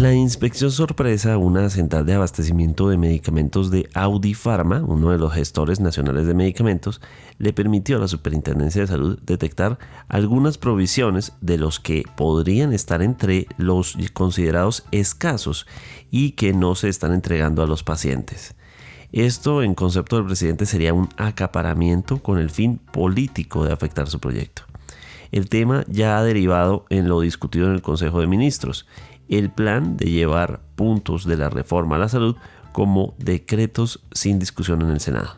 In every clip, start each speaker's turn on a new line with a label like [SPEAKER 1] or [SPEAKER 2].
[SPEAKER 1] La inspección sorpresa a una central de abastecimiento de medicamentos de Audi Pharma, uno de los gestores nacionales de medicamentos, le permitió a la Superintendencia de Salud detectar algunas provisiones de los que podrían estar entre los considerados escasos y que no se están entregando a los pacientes. Esto, en concepto del presidente, sería un acaparamiento con el fin político de afectar su proyecto. El tema ya ha derivado en lo discutido en el Consejo de Ministros, el plan de llevar puntos de la reforma a la salud como decretos sin discusión en el Senado.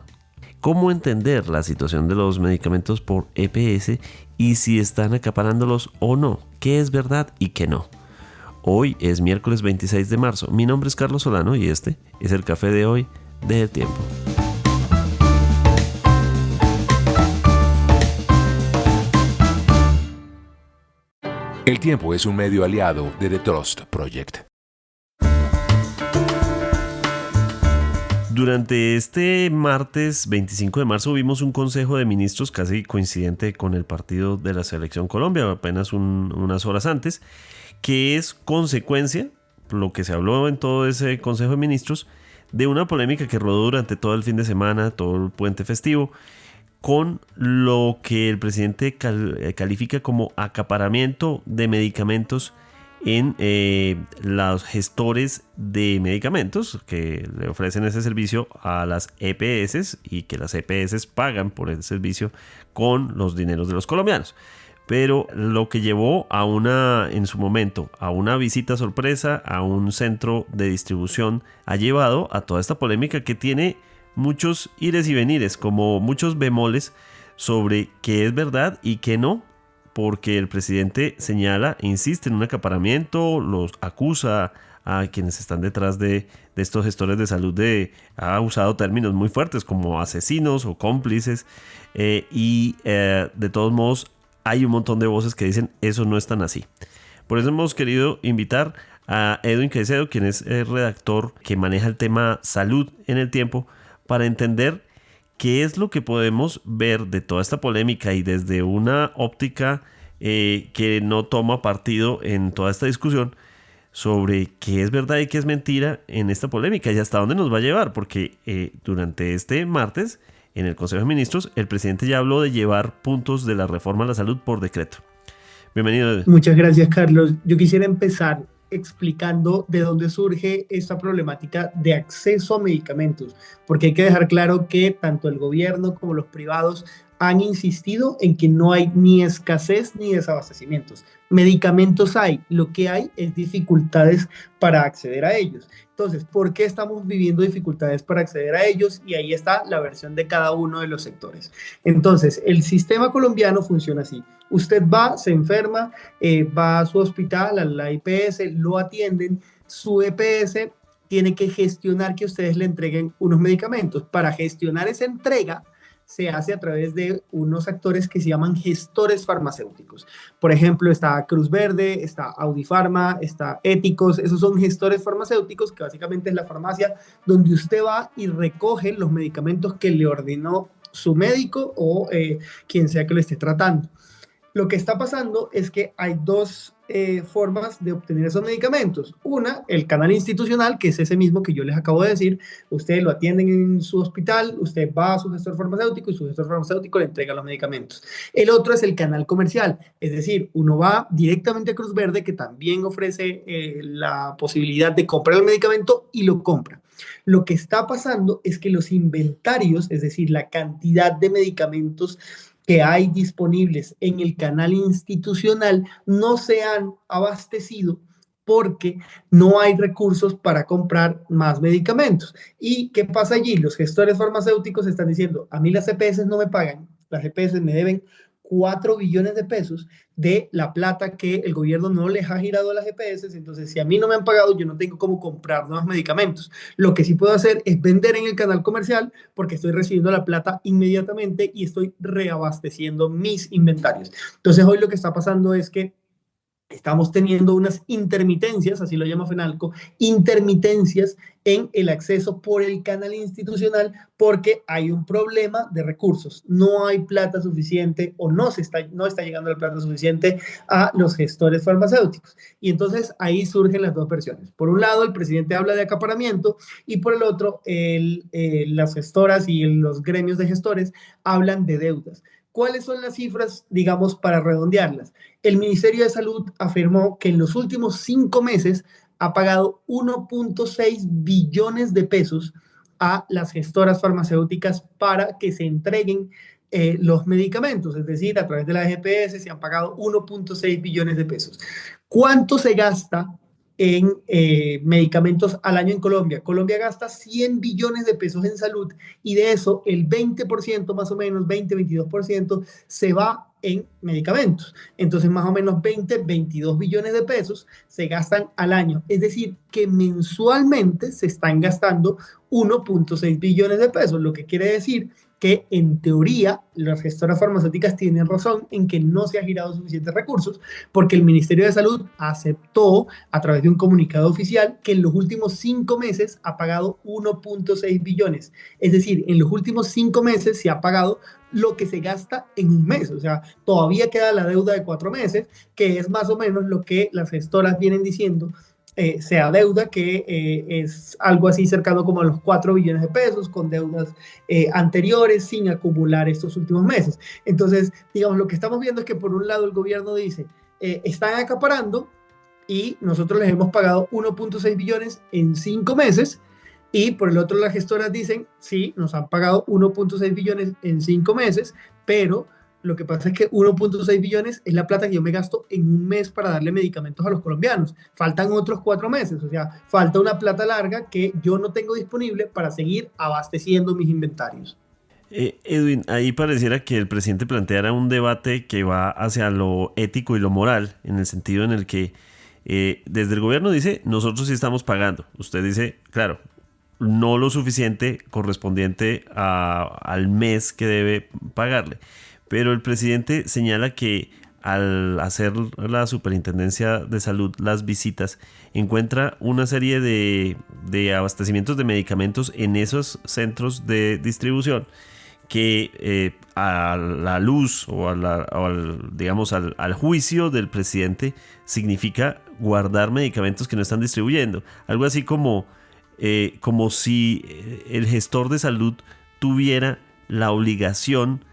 [SPEAKER 1] ¿Cómo entender la situación de los medicamentos por EPS y si están acaparándolos o no? ¿Qué es verdad y qué no? Hoy es miércoles 26 de marzo. Mi nombre es Carlos Solano y este es el café de hoy de El Tiempo.
[SPEAKER 2] El Tiempo es un medio aliado de The Trust Project.
[SPEAKER 1] Durante este martes 25 de marzo vimos un consejo de ministros casi coincidente con el partido de la Selección Colombia, apenas unas horas antes, que es consecuencia, lo que se habló en todo ese consejo de ministros, de una polémica que rodó durante todo el fin de semana, todo el puente festivo, con lo que el presidente califica como acaparamiento de medicamentos en los gestores de medicamentos que le ofrecen ese servicio a las EPS y que las EPS pagan por el servicio con los dineros de los colombianos. Pero lo que llevó en su momento a una visita sorpresa a un centro de distribución ha llevado a toda esta polémica que tiene muchos ires y venires, como muchos bemoles sobre qué es verdad y qué no, porque el presidente señala, insiste en un acaparamiento, los acusa a quienes están detrás de estos gestores de salud ha usado términos muy fuertes como asesinos o cómplices y de todos modos hay un montón de voces que dicen eso no es tan así. Por eso hemos querido invitar a Edwin Caicedo, quien es el redactor que maneja el tema salud en El Tiempo, para entender qué es lo que podemos ver de toda esta polémica y desde una óptica que no toma partido en toda esta discusión sobre qué es verdad y qué es mentira en esta polémica y hasta dónde nos va a llevar, porque durante este martes en el Consejo de Ministros el presidente ya habló de llevar puntos de la reforma a la salud por decreto. Bienvenido.
[SPEAKER 3] Muchas gracias, Carlos. Yo quisiera empezar explicando de dónde surge esta problemática de acceso a medicamentos, porque hay que dejar claro que tanto el gobierno como los privados han insistido en que no hay ni escasez ni desabastecimientos. Medicamentos hay, lo que hay es dificultades para acceder a ellos. Entonces, ¿por qué estamos viviendo dificultades para acceder a ellos? Y ahí está la versión de cada uno de los sectores. Entonces, el sistema colombiano funciona así. Usted va, se enferma, va a su hospital, a la IPS, lo atienden, su EPS tiene que gestionar que ustedes le entreguen unos medicamentos. Para gestionar esa entrega, se hace a través de unos actores que se llaman gestores farmacéuticos. Por ejemplo, está Cruz Verde, está Audi Pharma, está Éticos. Esos son gestores farmacéuticos, que básicamente es la farmacia donde usted va y recoge los medicamentos que le ordenó su médico o quien sea que lo esté tratando. Lo que está pasando es que hay dos formas de obtener esos medicamentos. Una, el canal institucional, que es ese mismo que yo les acabo de decir. Ustedes lo atienden en su hospital, usted va a su gestor farmacéutico y su gestor farmacéutico le entrega los medicamentos. El otro es el canal comercial, es decir, uno va directamente a Cruz Verde, que también ofrece la posibilidad de comprar el medicamento y lo compra. Lo que está pasando es que los inventarios, es decir, la cantidad de medicamentos que hay disponibles en el canal institucional no se han abastecido porque no hay recursos para comprar más medicamentos. ¿Y qué pasa allí? Los gestores farmacéuticos están diciendo, a mí las EPS no me pagan, las EPS me deben 4 billones de pesos de la plata que el gobierno no les ha girado a las EPS, entonces si a mí no me han pagado, yo no tengo cómo comprar nuevos medicamentos. Lo que sí puedo hacer es vender en el canal comercial porque estoy recibiendo la plata inmediatamente y estoy reabasteciendo mis inventarios. Entonces hoy lo que está pasando es que estamos teniendo unas intermitencias, así lo llama FENALCO, intermitencias en el acceso por el canal institucional porque hay un problema de recursos. No hay plata suficiente o no está llegando la plata suficiente a los gestores farmacéuticos. Y entonces ahí surgen las dos versiones. Por un lado, el presidente habla de acaparamiento y por el otro, las gestoras y los gremios de gestores hablan de deudas. ¿Cuáles son las cifras, digamos, para redondearlas? El Ministerio de Salud afirmó que en los últimos 5 meses ha pagado 1.6 billones de pesos a las gestoras farmacéuticas para que se entreguen los medicamentos, es decir, a través de la GPS se han pagado 1.6 billones de pesos. ¿Cuánto se gasta en medicamentos al año en Colombia? Colombia gasta 100 billones de pesos en salud y de eso el 20% más o menos, 20-22% se va en medicamentos. Entonces, más o menos 22 billones de pesos se gastan al año. Es decir, que mensualmente se están gastando 1.6 billones de pesos, lo que quiere decir que en teoría las gestoras farmacéuticas tienen razón en que no se ha girado suficientes recursos porque el Ministerio de Salud aceptó a través de un comunicado oficial que en los últimos 5 meses ha pagado 1.6 billones. Es decir, en los últimos 5 meses se ha pagado lo que se gasta en un mes. O sea, todavía queda la deuda de 4 meses, que es más o menos lo que las gestoras vienen diciendo sea deuda, que es algo así cercano como a los 4 billones de pesos, con deudas anteriores, sin acumular estos últimos meses. Entonces, digamos, lo que estamos viendo es que por un lado el gobierno dice, están acaparando y nosotros les hemos pagado 1.6 billones en 5 meses, y por el otro las gestoras dicen, sí, nos han pagado 1.6 billones en 5 meses, pero lo que pasa es que 1.6 billones es la plata que yo me gasto en un mes para darle medicamentos a los colombianos. Faltan otros 4 meses, o sea, falta una plata larga que yo no tengo disponible para seguir abasteciendo mis inventarios.
[SPEAKER 1] Edwin, ahí pareciera que el presidente planteara un debate que va hacia lo ético y lo moral, en el sentido en el que desde el gobierno dice, nosotros sí estamos pagando. Usted dice, claro, no lo suficiente correspondiente al mes que debe pagarle. Pero el presidente señala que al hacer la Superintendencia de Salud las visitas, encuentra una serie de abastecimientos de medicamentos en esos centros de distribución que a la luz o, digamos, al juicio del presidente significa guardar medicamentos que no están distribuyendo. Algo así como si el gestor de salud tuviera la obligación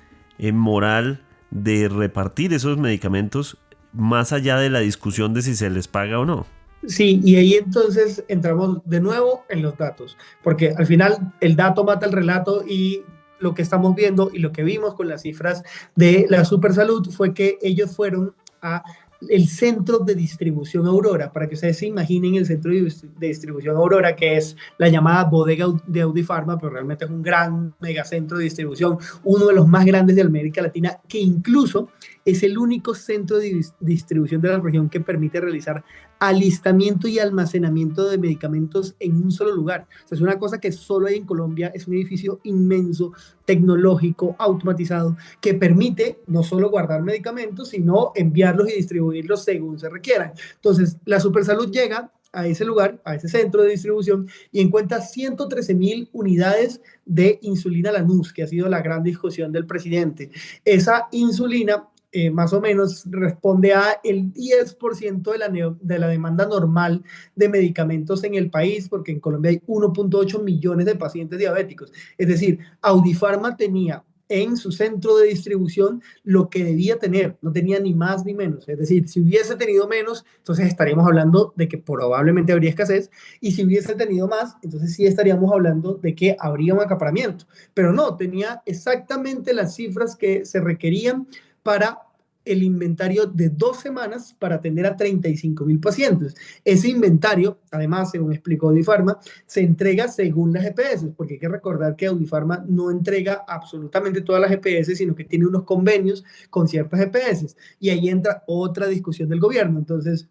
[SPEAKER 1] moral de repartir esos medicamentos más allá de la discusión de si se les paga o no.
[SPEAKER 3] Sí, y ahí entonces entramos de nuevo en los datos, porque al final el dato mata el relato y lo que estamos viendo y lo que vimos con las cifras de la Supersalud fue que ellos fueron a el centro de distribución Aurora, para que ustedes se imaginen el centro de distribución Aurora, que es la llamada bodega de Audifarma, pero realmente es un gran megacentro de distribución, uno de los más grandes de América Latina, que incluso es el único centro de distribución de la región que permite realizar alistamiento y almacenamiento de medicamentos en un solo lugar. O sea, es una cosa que solo hay en Colombia, es un edificio inmenso, tecnológico, automatizado, que permite no solo guardar medicamentos, sino enviarlos y distribuirlos según se requieran. Entonces, la Supersalud llega a ese lugar, a ese centro de distribución, y encuentra 113.000 unidades de insulina Lanús, que ha sido la gran discusión del presidente. Esa insulina más o menos responde a el 10% de la demanda normal de medicamentos en el país, porque en Colombia hay 1.8 millones de pacientes diabéticos. Es decir, Audifarma tenía en su centro de distribución lo que debía tener, no tenía ni más ni menos. Es decir, si hubiese tenido menos, entonces estaríamos hablando de que probablemente habría escasez, y si hubiese tenido más, entonces sí estaríamos hablando de que habría un acaparamiento. Pero no, tenía exactamente las cifras que se requerían para el inventario de 2 semanas para atender a 35.000 pacientes. Ese inventario, además, según explicó Audifarma, se entrega según las EPS, porque hay que recordar que Audifarma no entrega absolutamente todas las EPS, sino que tiene unos convenios con ciertas EPS. Y ahí entra otra discusión del gobierno. Entonces,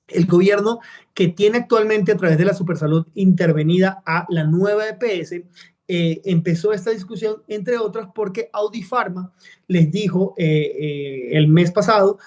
[SPEAKER 3] el gobierno, que tiene actualmente a través de la Supersalud intervenida a la nueva EPS, empezó esta discusión, entre otras, porque Audifarma les dijo el mes pasado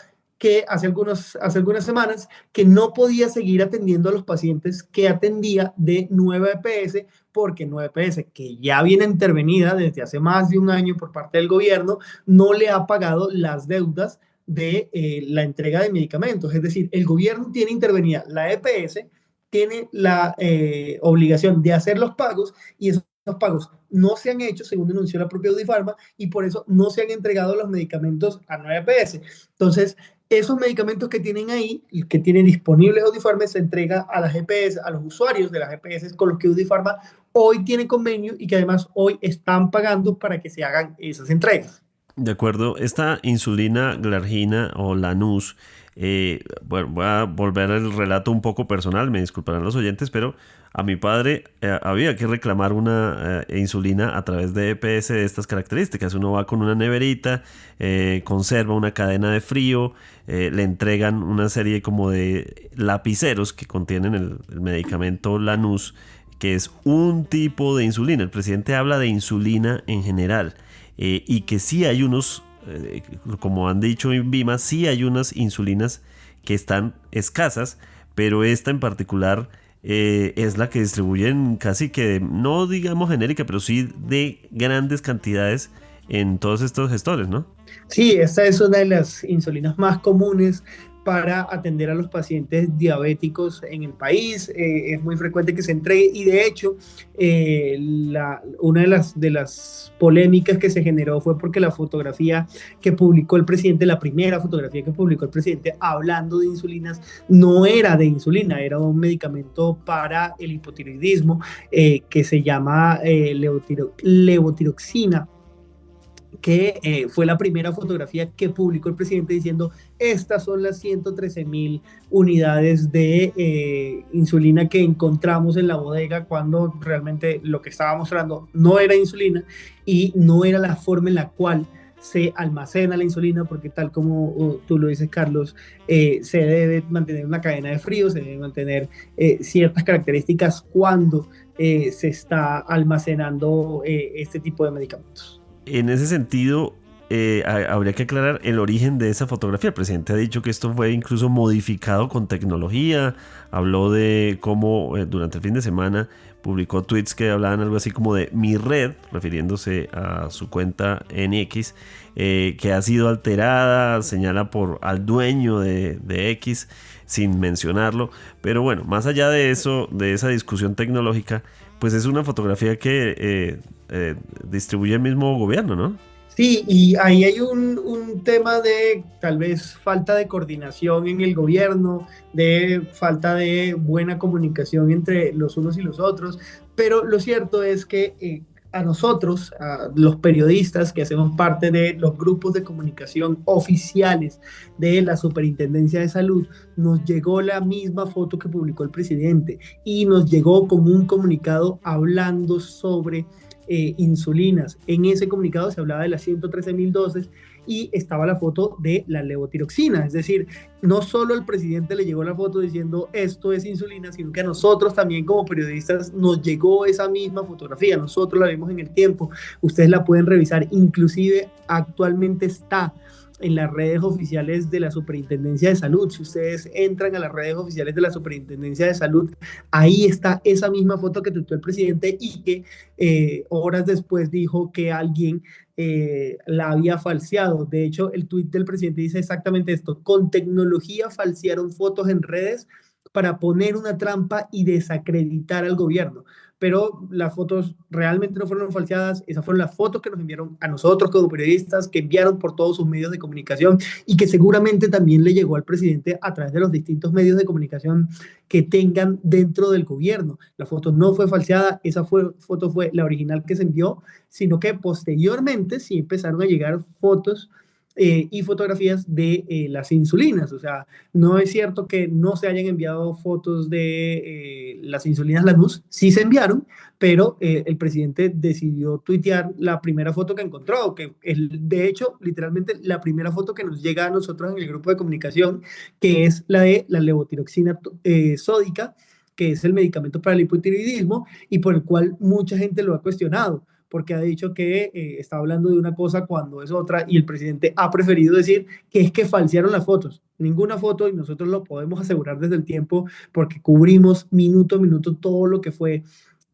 [SPEAKER 3] que hace algunas semanas que no podía seguir atendiendo a los pacientes que atendía de Nueva EPS, porque Nueva EPS, que ya viene intervenida desde hace más de un año por parte del gobierno, no le ha pagado las deudas de la entrega de medicamentos. Es decir, el gobierno tiene intervenida la EPS, tiene la obligación de hacer los pagos y esos pagos no se han hecho, según denunció la propia Audifarma, y por eso no se han entregado los medicamentos a 9PS. Entonces, esos medicamentos que tienen ahí, que tienen disponibles Audifarma, se entrega a las GPS, a los usuarios de las GPS con los que Audifarma hoy tiene convenio y que además hoy están pagando para que se hagan esas entregas.
[SPEAKER 1] De acuerdo, esta insulina glargina o Lanús, bueno, voy a volver al relato un poco personal, me disculparán los oyentes, pero a mi padre había que reclamar una insulina a través de EPS de estas características. Uno va con una neverita, conserva una cadena de frío, le entregan una serie como de lapiceros que contienen el medicamento Lanús, que es un tipo de insulina. El presidente habla de insulina en general. Y que sí hay unos, como han dicho en Vima, sí hay unas insulinas que están escasas, pero esta en particular es la que distribuyen casi que, no digamos genérica, pero sí de grandes cantidades en todos estos gestores, ¿no?
[SPEAKER 3] Sí, esta es una de las insulinas más comunes para atender a los pacientes diabéticos en el país. Es muy frecuente que se entregue y de hecho una de las polémicas que se generó fue porque la fotografía que publicó el presidente, la primera fotografía que publicó el presidente hablando de insulinas, no era de insulina, era un medicamento para el hipotiroidismo que se llama levotiroxina, que fue la primera fotografía que publicó el presidente diciendo estas son las 113.000 unidades de insulina que encontramos en la bodega, cuando realmente lo que estaba mostrando no era insulina y no era la forma en la cual se almacena la insulina, porque tal como tú lo dices, Carlos, se debe mantener una cadena de frío, se debe mantener ciertas características cuando se está almacenando este tipo de medicamentos.
[SPEAKER 1] En ese sentido, habría que aclarar el origen de esa fotografía. El presidente ha dicho que esto fue incluso modificado con tecnología. Habló de cómo durante el fin de semana publicó tweets que hablaban algo así como de mi red, refiriéndose a su cuenta en X, que ha sido alterada, señala al dueño de X sin mencionarlo. Pero bueno, más allá de eso, de esa discusión tecnológica, pues es una fotografía que distribuye el mismo gobierno, ¿no?
[SPEAKER 3] Sí, y ahí hay un tema de tal vez falta de coordinación en el gobierno, de falta de buena comunicación entre los unos y los otros, pero lo cierto es que a nosotros, a los periodistas que hacemos parte de los grupos de comunicación oficiales de la Superintendencia de Salud, nos llegó la misma foto que publicó el presidente y nos llegó como un comunicado hablando sobre insulinas. En ese comunicado se hablaba de las 113.000 dosis y estaba la foto de la levotiroxina. Es decir, no solo al presidente le llegó la foto diciendo esto es insulina, sino que a nosotros también como periodistas nos llegó esa misma fotografía. Nosotros la vimos en el tiempo. Ustedes la pueden revisar. Inclusive actualmente está en las redes oficiales de la Superintendencia de Salud. Si ustedes entran a las redes oficiales de la Superintendencia de Salud, ahí está esa misma foto que tuiteó el presidente y que horas después dijo que alguien la había falseado. De hecho, el tuit del presidente dice exactamente esto: con tecnología falsearon fotos en redes para poner una trampa y desacreditar al gobierno. Pero las fotos realmente no fueron falseadas, esas fueron las fotos que nos enviaron a nosotros como periodistas, que enviaron por todos sus medios de comunicación y que seguramente también le llegó al presidente a través de los distintos medios de comunicación que tengan dentro del gobierno. La foto no fue falseada, esa foto fue la original que se envió, sino que posteriormente sí empezaron a llegar fotos y fotografías de las insulinas. O sea, no es cierto que no se hayan enviado fotos de las insulinas Lanús, sí se enviaron, pero el presidente decidió tuitear la primera foto que encontró, que es de hecho literalmente la primera foto que nos llega a nosotros en el grupo de comunicación, que es la de la levotiroxina sódica, que es el medicamento para el hipotiroidismo y por el cual mucha gente lo ha cuestionado, porque ha dicho que está hablando de una cosa cuando es otra y el presidente ha preferido decir que es que falsearon las fotos. Ninguna foto y nosotros lo podemos asegurar desde el tiempo porque cubrimos minuto a minuto todo lo que fue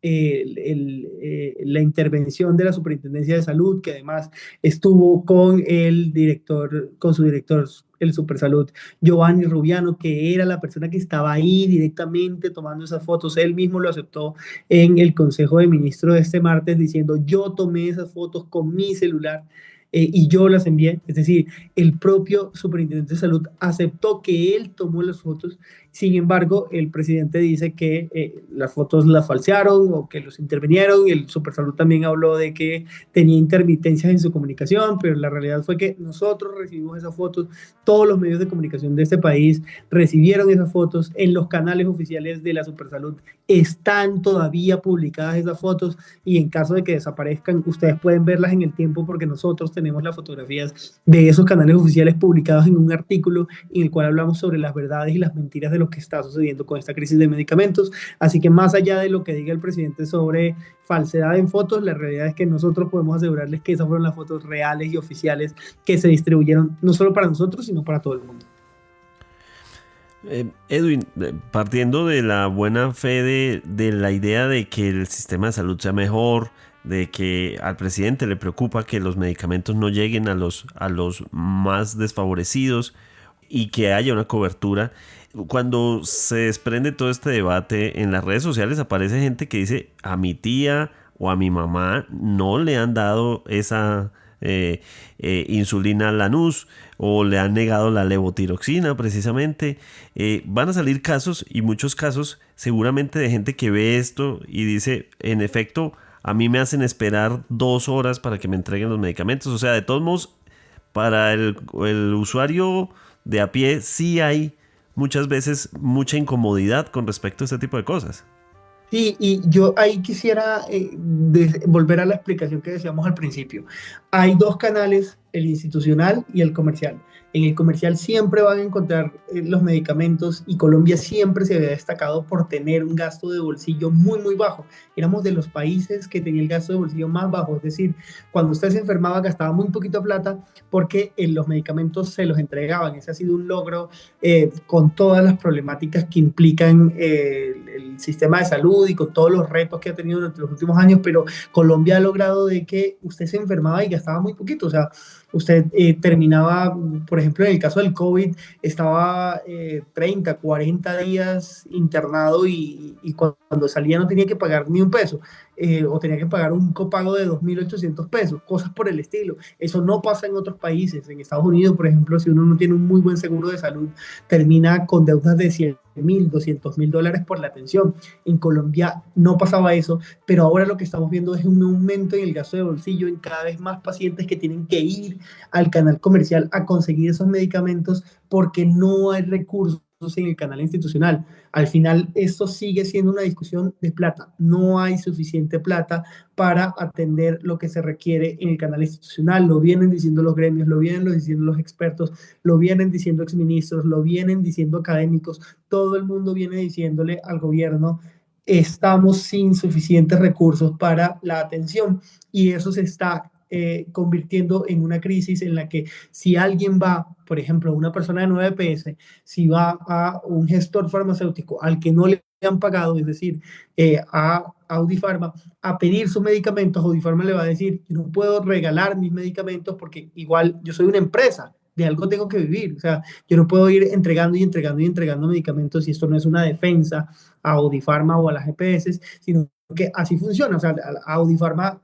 [SPEAKER 3] la intervención de la Superintendencia de Salud, que además estuvo con el director, con su director, el Supersalud, Giovanni Rubiano, que era la persona que estaba ahí directamente tomando esas fotos. Él mismo lo aceptó en el Consejo de Ministros de este martes diciendo, yo tomé esas fotos con mi celular. Y yo las envié, es decir, el propio superintendente de salud aceptó que él tomó las fotos. Sin embargo, el presidente dice que las fotos las falsearon o que los intervinieron. El Supersalud también habló de que tenía intermitencias en su comunicación, pero la realidad fue que nosotros recibimos esas fotos, todos los medios de comunicación de este país recibieron esas fotos en los canales oficiales de la Supersalud. Están todavía publicadas esas fotos y en caso de que desaparezcan, ustedes pueden verlas en el tiempo porque nosotros tenemos las fotografías de esos canales oficiales publicados en un artículo en el cual hablamos sobre las verdades y las mentiras de lo que está sucediendo con esta crisis de medicamentos. Así que más allá de lo que diga el presidente sobre falsedad en fotos, la realidad es que nosotros podemos asegurarles que esas fueron las fotos reales y oficiales que se distribuyeron no solo para nosotros, sino para todo el mundo.
[SPEAKER 1] Edwin, partiendo de la buena fe de la idea de que el sistema de salud sea mejor, de que al presidente le preocupa que los medicamentos no lleguen a los más desfavorecidos y que haya una cobertura, cuando se desprende todo este debate en las redes sociales aparece gente que dice a mi tía o a mi mamá no le han dado esa insulina Lanús o le han negado la levotiroxina precisamente. Van a salir casos y muchos casos seguramente de gente que ve esto y dice en efecto a mí me hacen esperar 2 horas para que me entreguen los medicamentos. O sea, de todos modos, para el usuario de a pie sí hay muchas veces mucha incomodidad con respecto a este tipo de cosas.
[SPEAKER 3] Sí, y yo ahí quisiera volver a la explicación que decíamos al principio. Hay dos canales, el institucional y el comercial. En el comercial siempre van a encontrar los medicamentos y Colombia siempre se había destacado por tener un gasto de bolsillo muy, muy bajo. Éramos de los países que tenía el gasto de bolsillo más bajo, es decir, cuando usted se enfermaba gastaba muy poquito plata porque los medicamentos se los entregaban. Ese ha sido un logro con todas las problemáticas que implican el sistema de salud y con todos los retos que ha tenido durante los últimos años, pero Colombia ha logrado de que usted se enfermaba y gastaba muy poquito. O sea, usted terminaba, por ejemplo, en el caso del COVID, estaba 30, 40 días internado y cuando salía no tenía que pagar ni un peso. O tenía que pagar un copago de 2.800 pesos, cosas por el estilo. Eso no pasa en otros países. En Estados Unidos, por ejemplo, si uno no tiene un muy buen seguro de salud, termina con deudas de 100.000, $200.000 por la atención. En Colombia no pasaba eso, pero ahora lo que estamos viendo es un aumento en el gasto de bolsillo en cada vez más pacientes que tienen que ir al canal comercial a conseguir esos medicamentos porque no hay recursos en el canal institucional. Al final, esto sigue siendo una discusión de plata. No hay suficiente plata para atender lo que se requiere en el canal institucional. Lo vienen diciendo los gremios, lo vienen diciendo los expertos, lo vienen diciendo exministros, lo vienen diciendo académicos. Todo el mundo viene diciéndole al gobierno, estamos sin suficientes recursos para la atención y eso se está convirtiendo en una crisis en la que si alguien va, por ejemplo, una persona de 9PS, si va a un gestor farmacéutico al que no le han pagado, es decir, a Audifarma, a pedir sus medicamentos, Audifarma le va a decir, yo no puedo regalar mis medicamentos porque igual yo soy una empresa, de algo tengo que vivir, o sea, yo no puedo ir entregando y entregando y entregando medicamentos y esto no es una defensa a Audifarma o a las EPS, sino que así funciona, o sea, Audifarma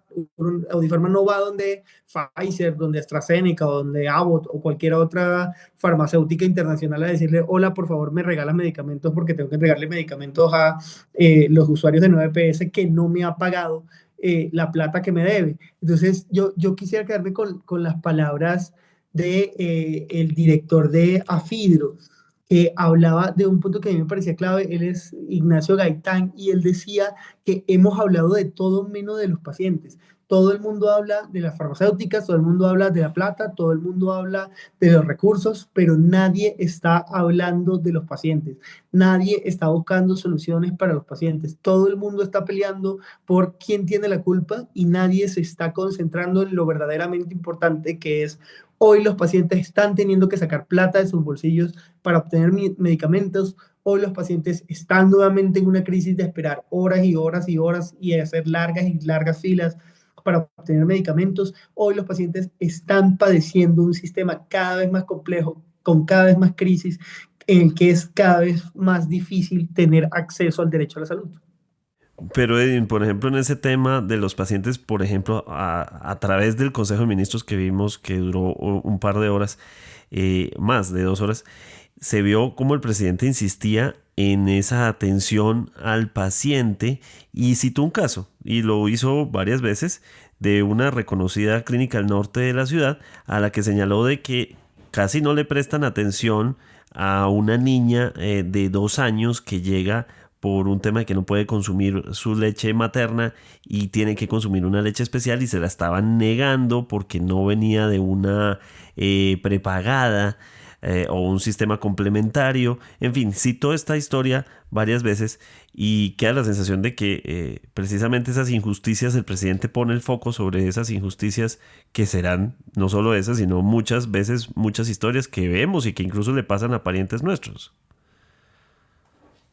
[SPEAKER 3] no va donde Pfizer, donde AstraZeneca, donde Abbott o cualquier otra farmacéutica internacional a decirle, hola, por favor, me regalas medicamentos porque tengo que entregarle medicamentos a los usuarios de 9PS que no me ha pagado la plata que me debe. Entonces, yo quisiera quedarme con las palabras de el director de Afidro, que hablaba de un punto que a mí me parecía clave. Él es Ignacio Gaitán y él decía que hemos hablado de todo menos de los pacientes. todo el mundo habla de las farmacéuticas, todo el mundo habla de la plata, todo el mundo habla de los recursos, pero nadie está hablando de los pacientes. Nadie está buscando soluciones para los pacientes. Todo el mundo está peleando por quién tiene la culpa y nadie se está concentrando en lo verdaderamente importante que es hoy los pacientes están teniendo que sacar plata de sus bolsillos para obtener medicamentos. Hoy los pacientes están nuevamente en una crisis de esperar horas y horas y horas y hacer largas y largas filas para obtener medicamentos. Hoy los pacientes están padeciendo un sistema cada vez más complejo, con cada vez más crisis, en el que es cada vez más difícil tener acceso al derecho a la salud.
[SPEAKER 1] Pero Edwin, por ejemplo, en ese tema de los pacientes, por ejemplo, a través del Consejo de Ministros que vimos que duró un par de horas, más de 2 horas, se vio como el presidente insistía en esa atención al paciente y citó un caso, y lo hizo varias veces, de una reconocida clínica al norte de la ciudad a la que señaló de que casi no le prestan atención a una niña de 2 años que llega por un tema de que no puede consumir su leche materna y tiene que consumir una leche especial y se la estaban negando porque no venía de una prepagada o un sistema complementario. En fin, citó esta historia varias veces y queda la sensación de que precisamente esas injusticias, el presidente pone el foco sobre esas injusticias que serán no solo esas, sino muchas veces muchas historias que vemos y que incluso le pasan a parientes nuestros.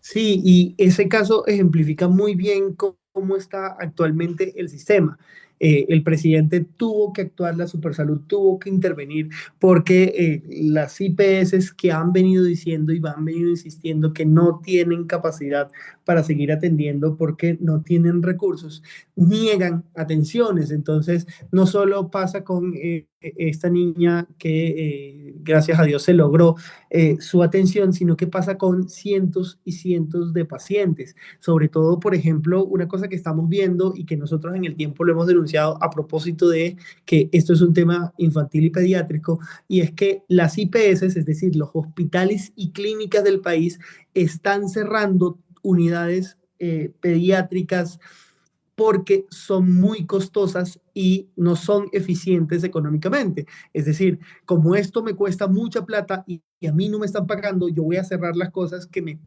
[SPEAKER 3] Sí, y ese caso ejemplifica muy bien cómo está actualmente el sistema. El presidente tuvo que actuar, la Supersalud tuvo que intervenir porque las IPS que han venido diciendo y han venido insistiendo que no tienen capacidad para seguir atendiendo porque no tienen recursos, niegan atenciones. Entonces, no solo pasa con esta niña que gracias a Dios se logró su atención, sino que pasa con cientos y cientos de pacientes. Sobre todo, por ejemplo, una cosa que estamos viendo y que nosotros en el tiempo lo hemos denunciado a propósito de que esto es un tema infantil y pediátrico, y es que las IPS, es decir, los hospitales y clínicas del país, están cerrando unidades pediátricas porque son muy costosas y no son eficientes económicamente. Es decir, como esto me cuesta mucha plata y a mí no me están pagando, yo voy a cerrar las cosas que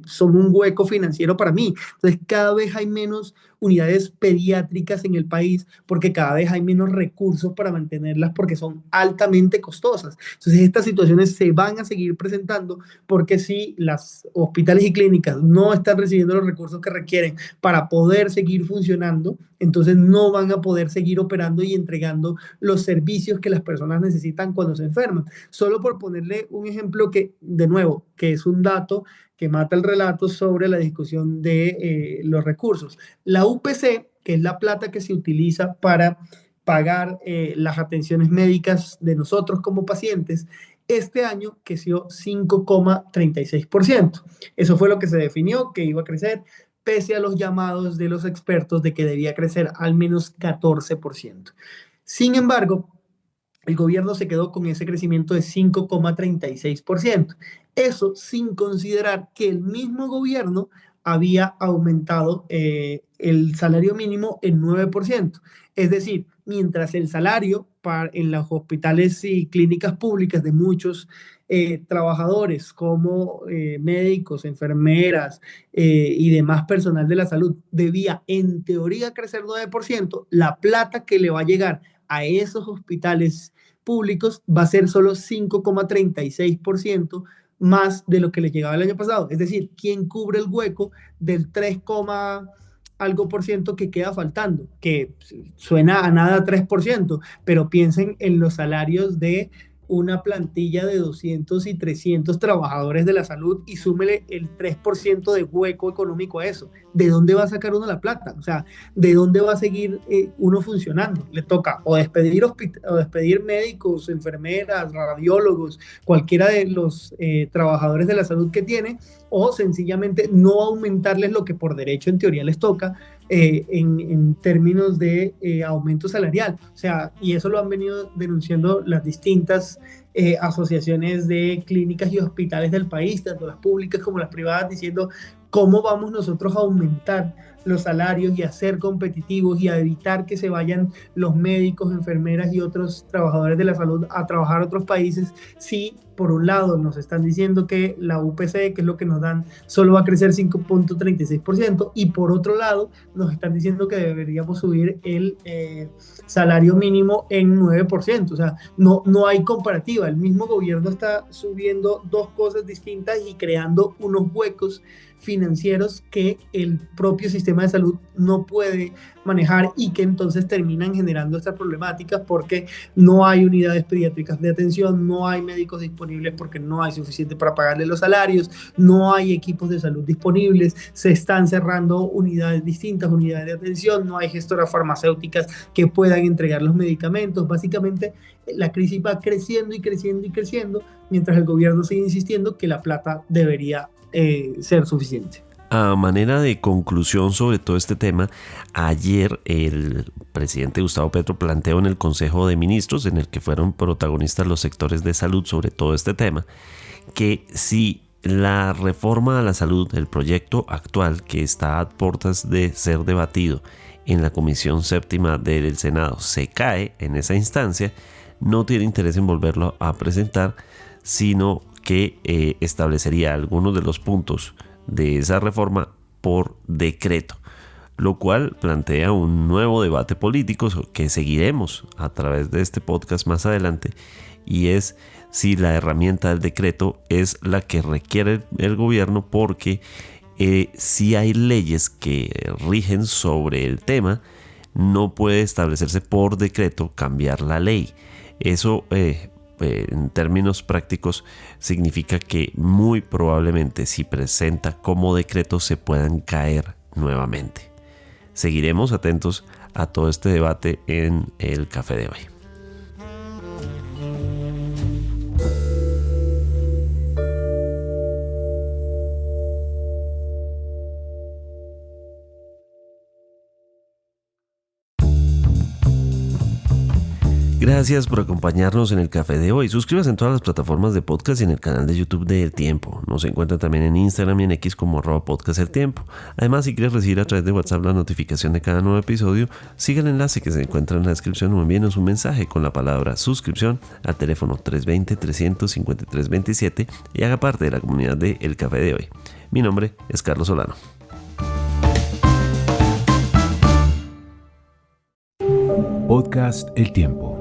[SPEAKER 3] son un hueco financiero para mí. Entonces, cada vez hay menos unidades pediátricas en el país porque cada vez hay menos recursos para mantenerlas porque son altamente costosas. Entonces, estas situaciones se van a seguir presentando porque si las hospitales y clínicas no están recibiendo los recursos que requieren para poder seguir funcionando, entonces no van a poder seguir operando y entregando los servicios que las personas necesitan cuando se enferman. Solo por ponerle un ejemplo que, de nuevo, que es un dato que mata el relato sobre la discusión de los recursos. La UPC, que es la plata que se utiliza para pagar las atenciones médicas de nosotros como pacientes, este año creció 5,36%. Eso fue lo que se definió que iba a crecer, pese a los llamados de los expertos de que debía crecer al menos 14%. Sin embargo, el gobierno se quedó con ese crecimiento de 5,36%. Eso sin considerar que el mismo gobierno había aumentado el salario mínimo en 9%. Es decir, mientras el salario en los hospitales y clínicas públicas de muchos trabajadores como médicos, enfermeras y demás personal de la salud debía en teoría crecer 9%, la plata que le va a llegar a esos hospitales públicos va a ser solo 5,36% más de lo que le llegaba el año pasado. Es decir, ¿quién cubre el hueco del 3, algo por ciento que queda faltando? Que suena a nada 3%, pero piensen en los salarios de una plantilla de 200 y 300 trabajadores de la salud y súmele el 3% de hueco económico a eso. ¿De dónde va a sacar uno la plata? O sea, ¿de dónde va a seguir uno funcionando? Le toca o despedir médicos, enfermeras, radiólogos, cualquiera de los trabajadores de la salud que tiene, o sencillamente no aumentarles lo que por derecho en teoría les toca en términos de aumento salarial. O sea, y eso lo han venido denunciando las distintas asociaciones de clínicas y hospitales del país, tanto las públicas como las privadas, diciendo cómo vamos nosotros a aumentar los salarios y a ser competitivos y a evitar que se vayan los médicos, enfermeras y otros trabajadores de la salud a trabajar a otros países, si por un lado nos están diciendo que la UPC, que es lo que nos dan, solo va a crecer 5.36%, y por otro lado nos están diciendo que deberíamos subir el salario mínimo en 9%. O sea, no hay comparativa. El mismo gobierno está subiendo dos cosas distintas y creando unos huecos financieros que el propio sistema de salud no puede manejar, y que entonces terminan generando estas problemáticas porque no hay unidades pediátricas de atención, no hay médicos disponibles porque no hay suficiente para pagarle los salarios, no hay equipos de salud disponibles, se están cerrando unidades distintas, unidades de atención, no hay gestoras farmacéuticas que puedan entregar los medicamentos. Básicamente la crisis va creciendo y creciendo y creciendo, mientras el gobierno sigue insistiendo que la plata debería ser suficiente.
[SPEAKER 1] A manera de conclusión sobre todo este tema, ayer el presidente Gustavo Petro planteó en el Consejo de Ministros, en el que fueron protagonistas los sectores de salud sobre todo este tema, que si la reforma a la salud, el proyecto actual que está a puertas de ser debatido en la Comisión Séptima del Senado, se cae en esa instancia, no tiene interés en volverlo a presentar, sino que establecería algunos de los puntos de esa reforma por decreto, lo cual plantea un nuevo debate político que seguiremos a través de este podcast más adelante, y es si la herramienta del decreto es la que requiere el gobierno, porque si hay leyes que rigen sobre el tema, no puede establecerse por decreto cambiar la ley. Eso en términos prácticos significa que muy probablemente si presenta como decreto se puedan caer nuevamente. Seguiremos atentos a todo este debate en el café de hoy. Gracias por acompañarnos en el café de hoy. Suscríbase en todas las plataformas de podcast y en el canal de YouTube de El Tiempo. Nos encuentra también en Instagram y en X como @podcast El Tiempo. Además, si quieres recibir a través de WhatsApp la notificación de cada nuevo episodio, siga el enlace que se encuentra en la descripción o envíenos un mensaje con la palabra suscripción al teléfono 320-353-27 y haga parte de la comunidad de El Café de Hoy. Mi nombre es Carlos Solano.
[SPEAKER 2] Podcast El Tiempo.